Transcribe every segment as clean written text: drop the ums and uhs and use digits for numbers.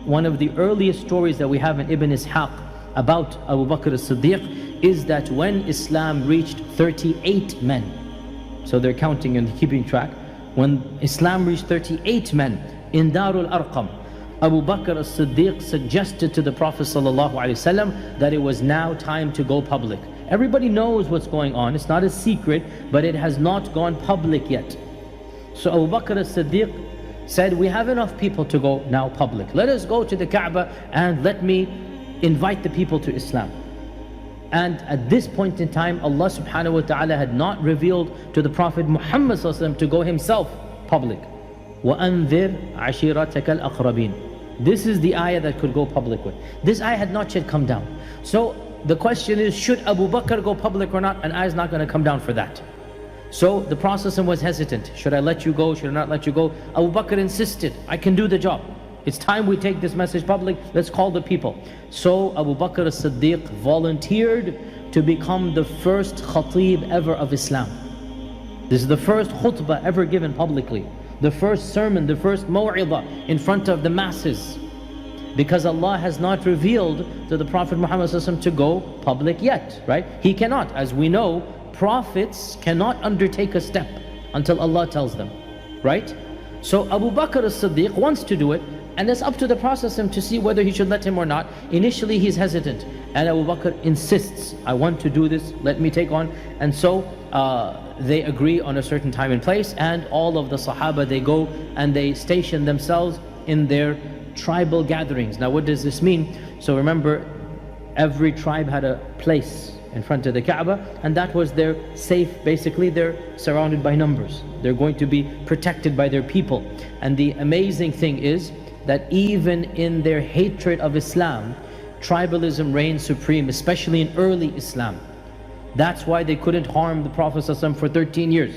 one of the earliest stories that we have in Ibn Ishaq about Abu Bakr as-Siddiq is that when Islam reached 38 men, so they're counting and keeping track, when Islam reached 38 men in Darul Arqam, Abu Bakr as-Siddiq suggested to the Prophet ﷺ that it was now time to go public. Everybody knows what's going on, it's not a secret, but it has not gone public yet. So Abu Bakr as-Siddiq said, we have enough people to go now public. Let us go to the Kaaba and let me invite the people to Islam. And at this point in time, Allah subhanahu wa ta'ala had not revealed to the Prophet Muhammad ﷺ to go himself public. وَأَنذِرْ عَشِيرَتَكَ الْأَقْرَبِينَ. This is the ayah that could go public with. This ayah had not yet come down. So the question is, should Abu Bakr go public or not? An ayah is not going to come down for that. So the Prophet was hesitant. Should I let you go? Should I not let you go? Abu Bakr insisted, I can do the job. It's time we take this message public. Let's call the people. So Abu Bakr as-Siddiq volunteered to become the first khatib ever of Islam. This is the first khutbah ever given publicly. The first sermon, the first maw'idah in front of the masses. Because Allah has not revealed to the Prophet Muhammad to go public yet, right? He cannot. As we know, prophets cannot undertake a step until Allah tells them, right? So Abu Bakr as-Siddiq wants to do it, and it's up to the Prophet to see whether he should let him or not. Initially he's hesitant, and Abu Bakr insists, I want to do this, let me take on. And so they agree on a certain time and place, and all of the Sahaba, they go and they station themselves in their tribal gatherings. Now what does this mean? So remember, every tribe had a place in front of the Kaaba, and that was their safe. Basically they're surrounded by numbers, they're going to be protected by their people. And the amazing thing is that even in their hatred of Islam, tribalism reigned supreme, especially in early Islam. That's why they couldn't harm the Prophet ﷺ for 13 years.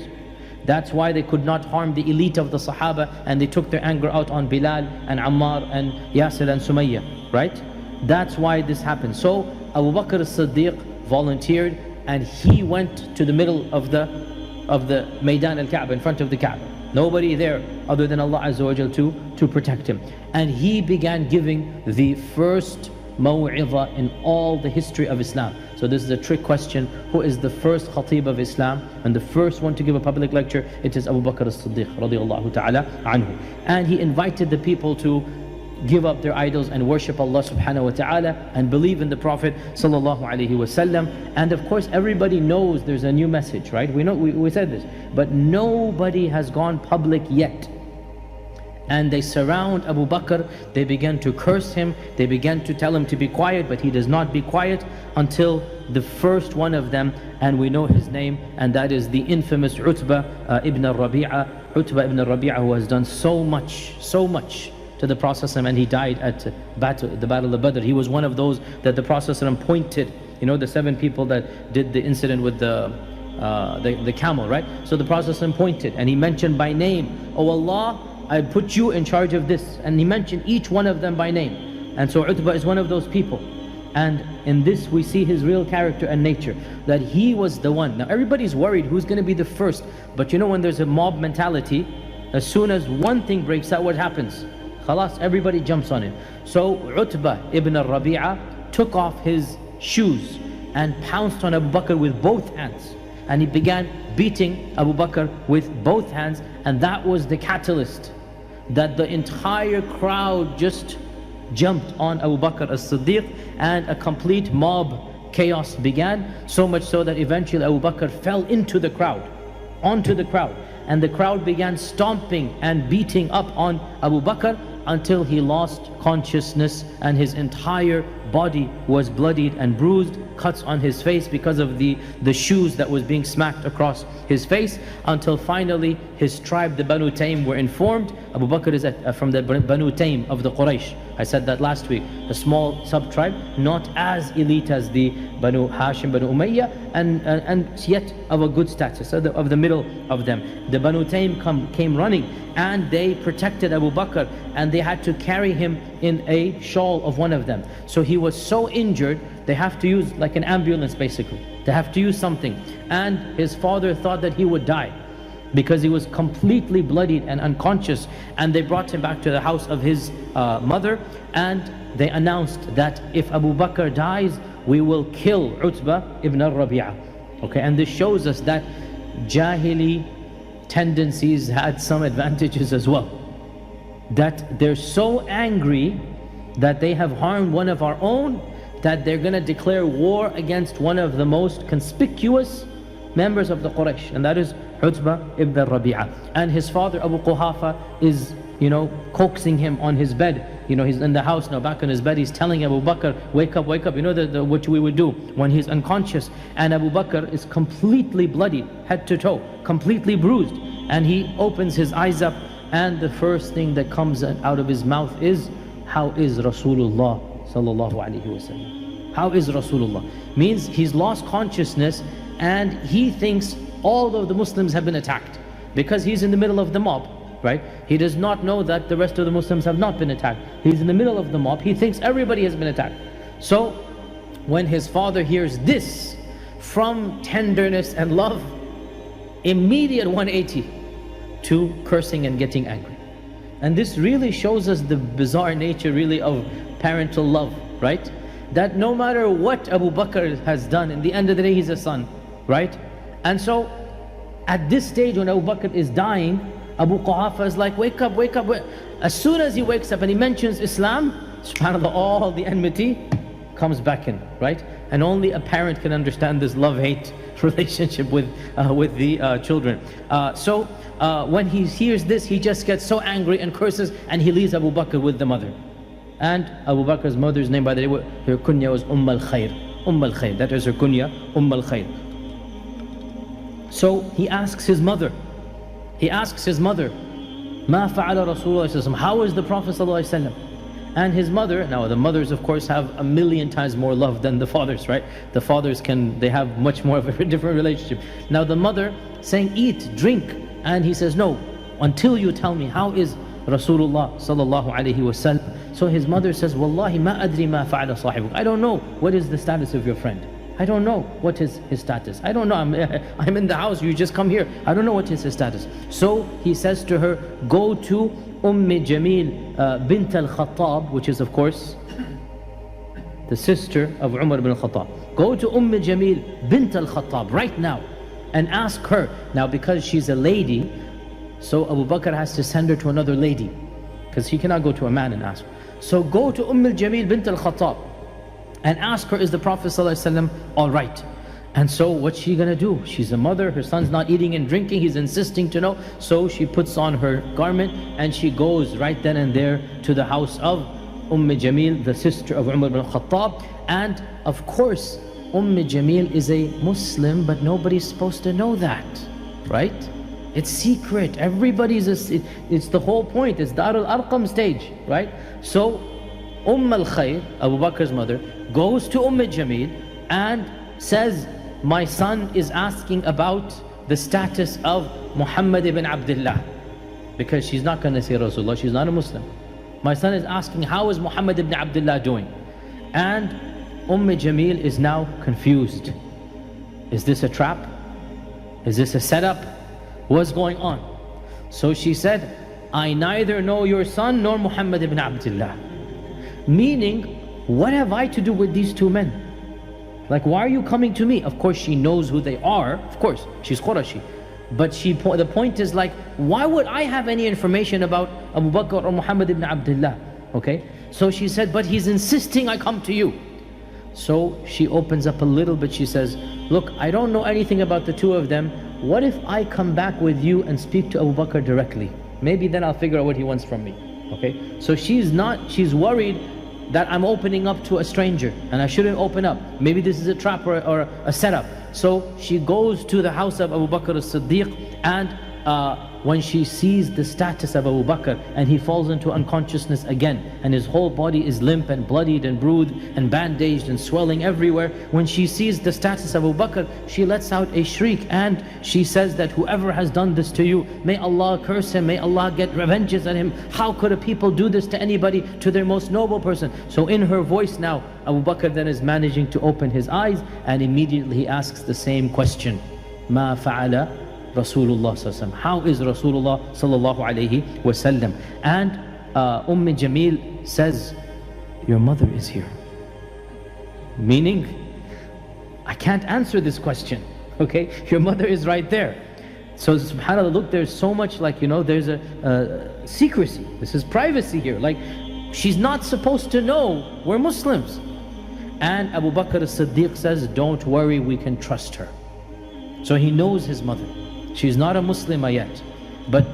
That's why they could not harm the elite of the Sahaba, and they took their anger out on Bilal and Ammaar and Yasir and Sumayya, right? That's why this happened. So Abu Bakr as-Siddiq volunteered, and he went to the middle of the Maidan al-Kaaba, in front of the Kaaba. Nobody there other than Allah Azza wa Jal to protect him. And he began giving the first maw'idah in all the history of Islam. So this is a trick question. Who is the first khatib of Islam? And the first one to give a public lecture, it is Abu Bakr as-Siddiq radiyallahu ta'ala anhu. And he invited the people to give up their idols and worship Allah subhanahu wa ta'ala and believe in the Prophet sallallahu alaihi wasallam. And of course everybody knows there's a new message, right? We know, we said this, but nobody has gone public yet. And they surround Abu Bakr, they began to curse him, they began to tell him to be quiet, but he does not be quiet until the first one of them, and we know his name, and that is the infamous Utbah ibn al-Rabi'a. Utbah ibn al-Rabi'a, who has done so much to the Prophet, and he died at the Battle of Badr. He was one of those that the Prophet pointed, you know, the 7 people that did the incident with the camel, right? So the Prophet pointed and he mentioned by name, "Oh Allah, I put you in charge of this," and he mentioned each one of them by name. And so Utbah is one of those people. And in this we see his real character and nature, that he was the one. Now everybody's worried who's going to be the first, but you know, when there's a mob mentality, as soon as one thing breaks out, what happens? Khalas, everybody jumps on it. So Utbah ibn al-Rabi'a took off his shoes and pounced on Abu Bakr with both hands, and he began beating Abu Bakr with both hands. And that was the catalyst that the entire crowd just jumped on Abu Bakr as-Siddiq, and a complete mob chaos began, so much so that eventually Abu Bakr fell into the crowd, onto the crowd, and the crowd began stomping and beating up on Abu Bakr until he lost consciousness, and his entire body was bloodied and bruised, cuts on his face because of the shoes that was being smacked across his face, until finally his tribe, the Banu Taym, were informed. Abu Bakr is from the Banu Taym of the Quraysh. I said that last week. A small sub-tribe, not as elite as the Banu Hashim, Banu Umayyah, and yet of a good status, of the middle of them. The Banu Taym came running, and they protected Abu Bakr, and they had to carry him in a shawl of one of them. So he was so injured, they have to use like an ambulance basically. They have to use something. And his father thought that he would die. because he was completely bloodied and unconscious. And they brought him back to the house of his mother, and they announced that if Abu Bakr dies, we will kill Utbah ibn al-Rabi'ah. Okay, and this shows us that Jahili tendencies had some advantages as well. That they're so angry that they have harmed one of our own, that they're going to declare war against one of the most conspicuous members of the Quraysh, and that is Utbah ibn al-Rabi'ah. And his father Abu Quhafa is, coaxing him on his bed. He's in the house now, back on his bed. He's telling Abu Bakr, wake up, wake up. What we would do when he's unconscious. And Abu Bakr is completely bloody, head to toe, completely bruised. And he opens his eyes up, and the first thing that comes out of his mouth is, how is Rasulullah sallallahu alaihi wasallam? How is Rasulullah? Means he's lost consciousness, and he thinks all of the Muslims have been attacked, because he's in the middle of the mob, right? He does not know that the rest of the Muslims have not been attacked. He's in the middle of the mob. He thinks everybody has been attacked. So when his father hears this, from tenderness and love, immediate 180 to cursing and getting angry. And this really shows us the bizarre nature really of parental love, right? That no matter what Abu Bakr has done, in the end of the day he's a son, right? And so at this stage when Abu Bakr is dying, Abu Quhafa is like, wake up, wake up. As soon as he wakes up and he mentions Islam, subhanAllah, all the enmity comes back in, right? And only a parent can understand this love-hate relationship with the children. So when he hears this, he just gets so angry and curses, and he leaves Abu Bakr with the mother. And Abu Bakr's mother's name, by the way, her kunya was al-Khair. al-Khair, that is her kunya, al-Khair. So he asks his mother, Ma fa'ala Rasulullah, how is the Prophet ﷺ? And his mother, now the mothers of course have a million times more love than the fathers, right? The fathers they have much more of a different relationship. Now the mother saying, eat, drink, and he says, no, until you tell me, how is Rasulullah sallallahu alaihi wasallam? So his mother says, Wallahi ma adri ma fa'ala sahibuk. I don't know what is the status of your friend. I don't know what is his status. I don't know, I'm in the house, you just come here. I don't know what is his status. So he says to her, go to Jamil bint al-Khattab, which is of course the sister of Umar ibn al-Khattab. Go to Jamil bint al-Khattab right now and ask her. Now because she's a lady, so Abu Bakr has to send her to another lady, because he cannot go to a man and ask her. So go to Jamil bint al-Khattab and ask her, is the Prophet ﷺ all right? And so what's she gonna do? She's a mother, her son's not eating and drinking, he's insisting to know. So she puts on her garment and she goes right then and there to the house of Jamil, the sister of Umar ibn Khattab. And of course, Jamil is a Muslim, but nobody's supposed to know that, right? It's secret, it's the whole point, it's Dar al-Arqam stage, right? So al-Khair, Abu Bakr's mother, goes to Jamil and says, my son is asking about the status of Muhammad ibn Abdullah, because she's not going to say Rasulullah, she's not a Muslim. My son is asking, how is Muhammad ibn Abdullah doing? And Jamil is now confused. Is this a trap? Is this a setup? What's going on? So she said, I neither know your son nor Muhammad ibn Abdullah. Meaning, what have I to do with these two men? Like, why are you coming to me? Of course she knows who they are, of course, she's Qurashi. But the point is like, why would I have any information about Abu Bakr or Muhammad ibn Abdullah? Okay, so she said, but he's insisting I come to you. So she opens up a little bit, she says, look, I don't know anything about the two of them. What if I come back with you and speak to Abu Bakr directly? Maybe then I'll figure out what he wants from me. Okay, so she's worried that I'm opening up to a stranger and I shouldn't open up. Maybe this is a trap or a setup. So she goes to the house of Abu Bakr as-Siddiq, and when she sees the status of Abu Bakr, and he falls into unconsciousness again, and his whole body is limp and bloodied and bruised and bandaged and swelling everywhere. When she sees the status of Abu Bakr, she lets out a shriek and she says that whoever has done this to you, may Allah curse him, may Allah get revenges on him. How could a people do this to anybody, to their most noble person? So in her voice now, Abu Bakr then is managing to open his eyes, and immediately he asks the same question. Ma fa'ala Rasulullah sallallahu alaihi wasallam? How is Rasulullah sallallahu alaihi wasallam? And Jamil says, your mother is here. Meaning, I can't answer this question. Okay, your mother is right there. So subhanAllah, look, there's so much, like, there's a secrecy. This is privacy here. Like, she's not supposed to know we're Muslims. And Abu Bakr as-Siddiq says, don't worry, we can trust her. So he knows his mother. She's not a Muslimah yet, but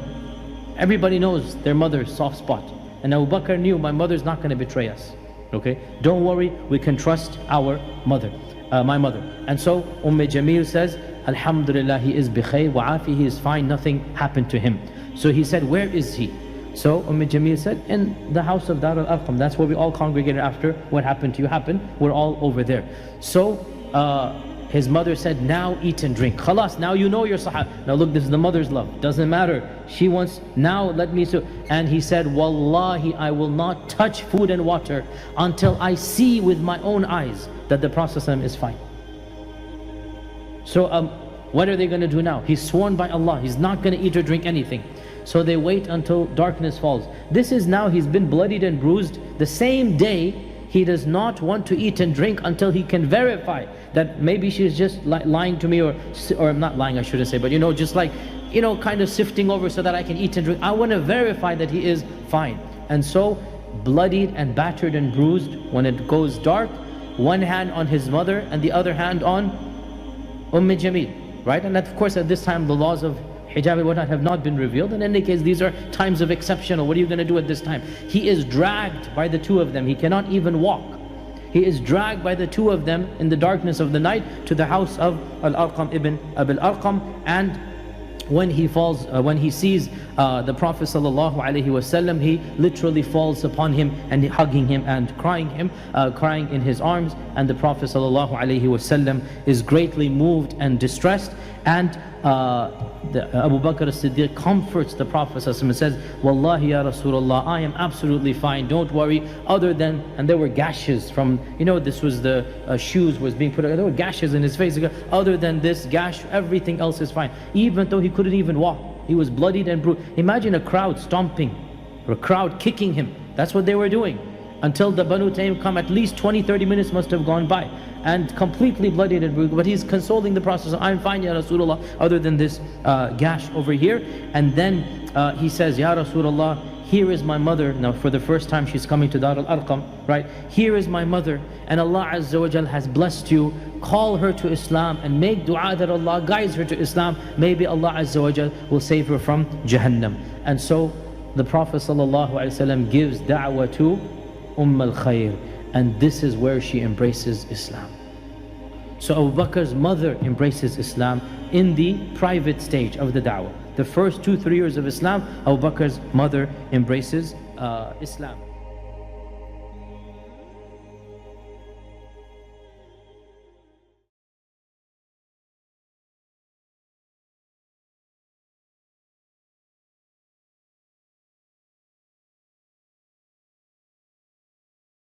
everybody knows their mother's soft spot. And Abu Bakr knew, my mother's not going to betray us. Okay, don't worry, we can trust our mother, my mother. And so Jamil says, Alhamdulillah, he is bikhair wa afi, he is fine, nothing happened to him. So he said, where is he? So Jamil said, in the house of Dar al-Arqam. That's where we all congregated after what happened to you happened. We're all over there. So his mother said, now eat and drink. Khalas, now you know your sahaba. Now look, this is the mother's love. Doesn't matter. She wants, now let me so. And he said, Wallahi, I will not touch food and water until I see with my own eyes that the Prophet is fine. So what are they going to do now? He's sworn by Allah, he's not going to eat or drink anything. So they wait until darkness falls. This is now, he's been bloodied and bruised. The same day, he does not want to eat and drink until he can verify that maybe she's just lying to me, or not lying, I shouldn't say, but just like, kind of sifting over so that I can eat and drink. I want to verify that he is fine. And so, bloodied and battered and bruised, when it goes dark, one hand on his mother and the other hand on Jamil, right? And of course, at this time, the laws of hijab and whatnot have not been revealed. In any case, these are times of exceptional. What are you going to do at this time? He is dragged by the two of them. He cannot even walk. He is dragged by the two of them in the darkness of the night to the house of Al-Arqam ibn Abil Arqam. And when he falls, when he sees the Prophet ﷺ, he literally falls upon him and hugging him and crying in his arms. And the Prophet ﷺ is greatly moved and distressed. And Abu Bakr as-Siddiq comforts the Prophet ﷺ and says, Wallahi ya Rasulullah, I am absolutely fine, don't worry. Other than, and there were gashes from, this was the shoes was being put, there were gashes in his face. Other than this gash, everything else is fine. Even though he couldn't even walk, he was bloodied and bruised. Imagine a crowd stomping, or a crowd kicking him. That's what they were doing. Until the Banu Taym come, at least 20-30 minutes must have gone by, and completely bloodied and bruised. But he's consoling the Prophet, I'm fine ya Rasulullah, other than this gash over here. And then he says, Ya Rasulullah, here is my mother. Now for the first time she's coming to Dar al-Arqam, right? Here is my mother, and Allah Azza wa Jal has blessed you. Call her to Islam and make dua that Allah guides her to Islam. Maybe Allah Azza wa Jal will save her from Jahannam. And so the Prophet ﷺ gives da'wah to al-Khair, and this is where she embraces Islam. So Abu Bakr's mother embraces Islam in the private stage of the da'wah. The first 2-3 years of Islam, Abu Bakr's mother embraces Islam.